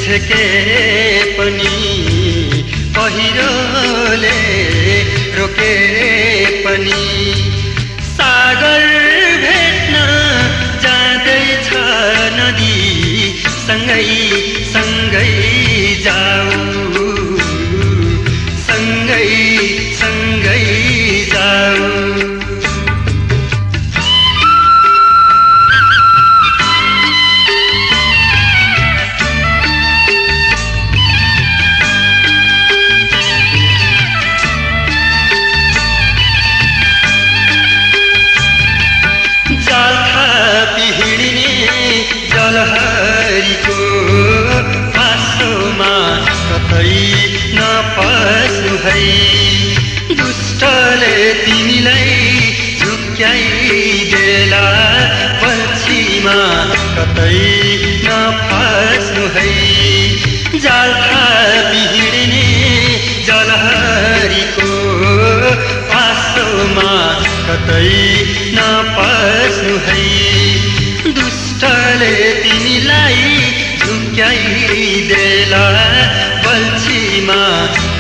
छेके पनि पहिरोले रोके पनि सागर भेट्न जाँदैछ नदी सँगै सँगै जाऊ सँगै सँगै जाऊ जलहरीको पासोमा कतै नपस्नु है दुष्टले तिमीलाई झुक्क्याइदेला पछिमा कतै नपस्नु है जाल थापिहिड्ने जलहरीको पासोमा कतै नपस्नु है दुष्टले तिमीलाई झुक्क्याइदेला बल्छीमा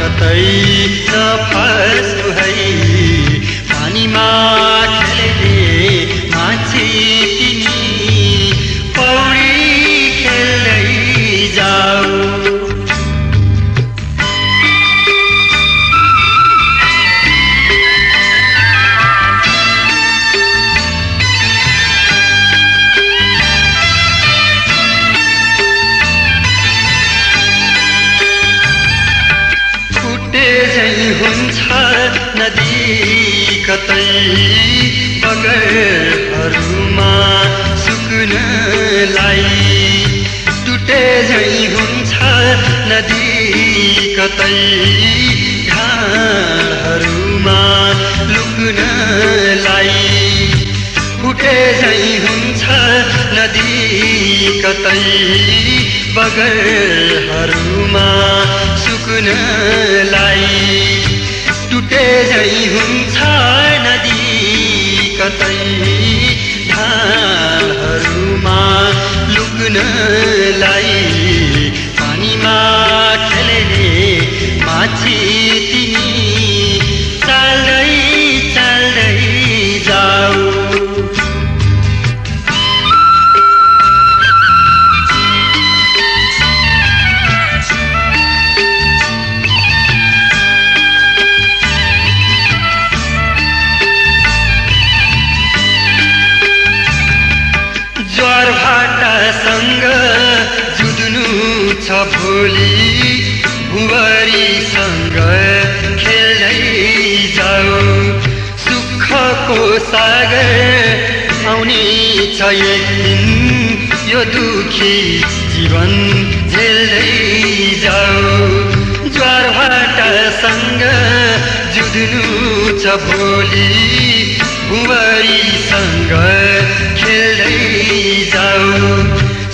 कतै नफस्नु है पानीमा खेल्ने माछी तिमी पौडी खेल्दै जाऊ हुन्छ नदी कतै बगरहरूमा सुक्नलाई टुटे झै हुन्छ नदी कतै घाँडहरूमा लुक्नलाई फुटे झै हुन्छ नदी कतै बगरहरूमा सुक्नलाई टुटे झै हुन्छ नदी कतै ढालहरूमा लुक्नलाई पानीमा खेल्ने माछी तिमी चाल्दै चाल्दै जाऊ ज्वार भाटासँग जुझ्नु छ भोलि भुवरीसँग खेल्दै जाऊ सुखको सागर आउने छ एक दिन यो दुखी जीवन झेल्दै जाऊ ज्वार भाटासँग जुझ्नु छ भोलि भुवरीसँग खेल्दै जाऊ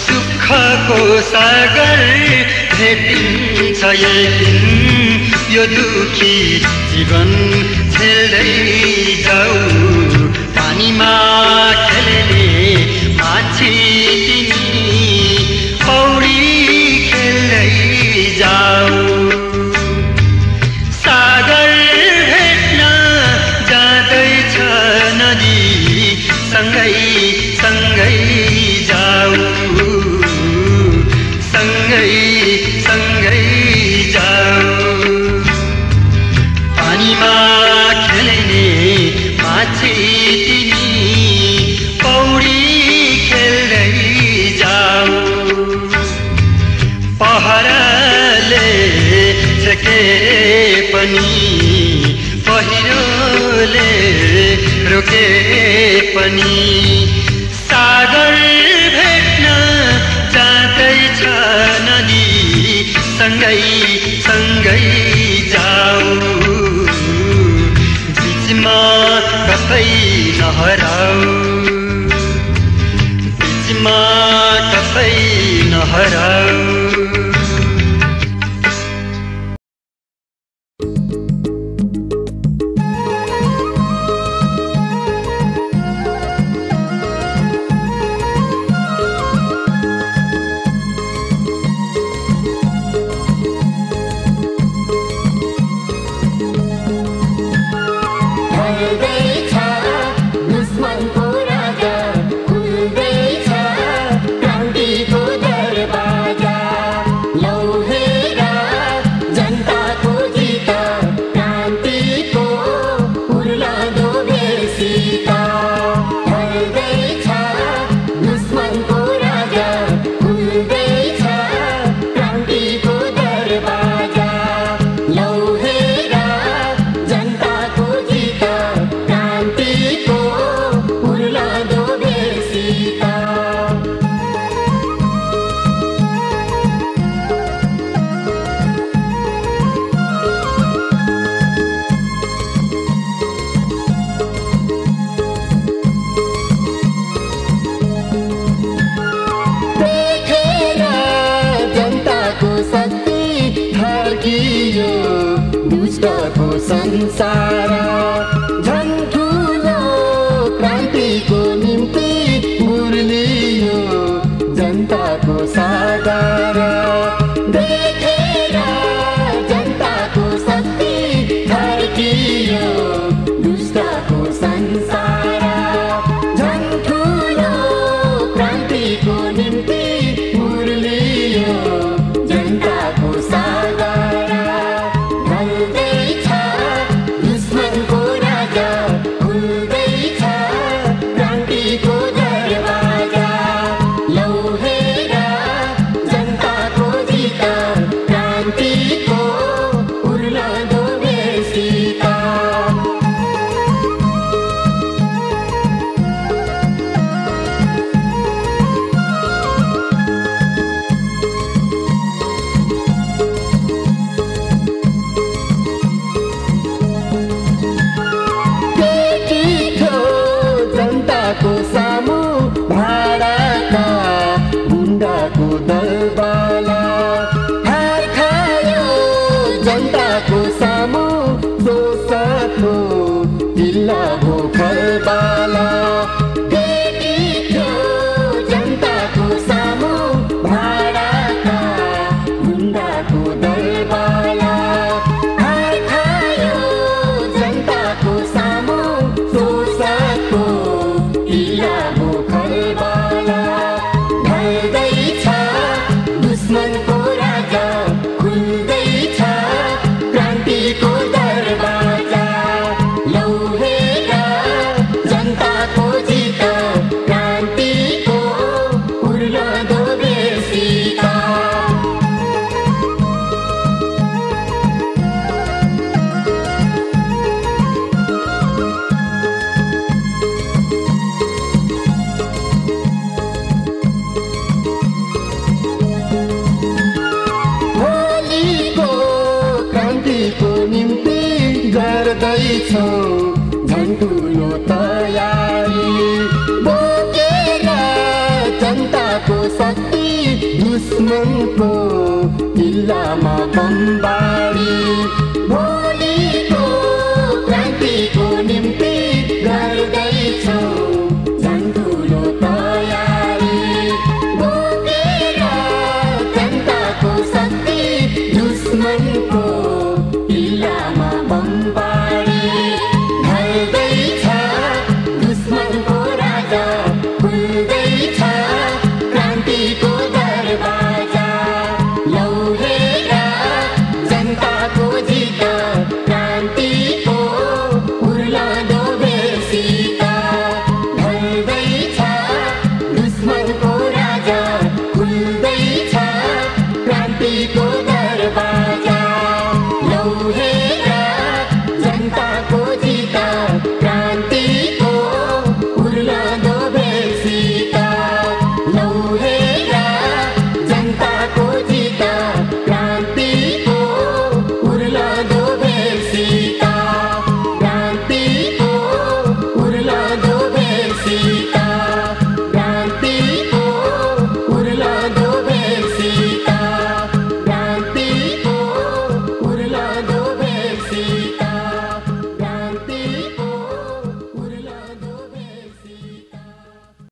सुखको सागर भेटिन्छ एक दिन यो दुखी जीवन झेल्दै जाऊ पानीमा खेल्ने माछी तिमी पौडी खेल्दै जाऊ सागर भेट्न जाँदैछ नदी सँगै सँगै जाऊ सँगै सँगै जाऊ पानीमा खेल्ने माछी तिमी पौडी खेल्दै जाऊ पहराले छेके पनि पहिरोले रोके पनि सागर भेट्न जाँदैछ नदी सँगै सँगै जाऊ बिचमा कतै नहराऊ बिचमा कतै नहराऊ संसार झन् ठुलो क्रान्तिको निम्ति मुर्लियो जनताको सागर देखेर जनताको शक्ति थर्कियो दुष्टको संसार झन् ठुलो क्रान्तिको निम्ति मुर्लियो जनताको सागर ढल्दैछ दुश्मनको राजा खुल्दैछ क्रान्तिको दरवाजा लौ हेर जनताको जित क्रान्तिको उर्लदो बेसित जनताको सामु भाडाका गुण्डाको दलबाला हार खायो जनताको सामु शोषकको जिल्ला भोकलबाला बेटी थियो जनताको सामु भाडाका गुण्डाको दलबाला हार खायो जनताको सामु शोषकको जिल्ला भोकलबाला ढल्दैछ दुश्मनको राजा खुल्दैछ क्रान्तिको दरवाजा लौ हेर जनताको जित क्रान्तिको उर्लदो बेसित भोलिको क्रान्तिको निम्ति गर्दैछौ झन् ठुलो तयारी बोकेर जनताको शक्ति दुश्मनको जिल्लामा बमबारी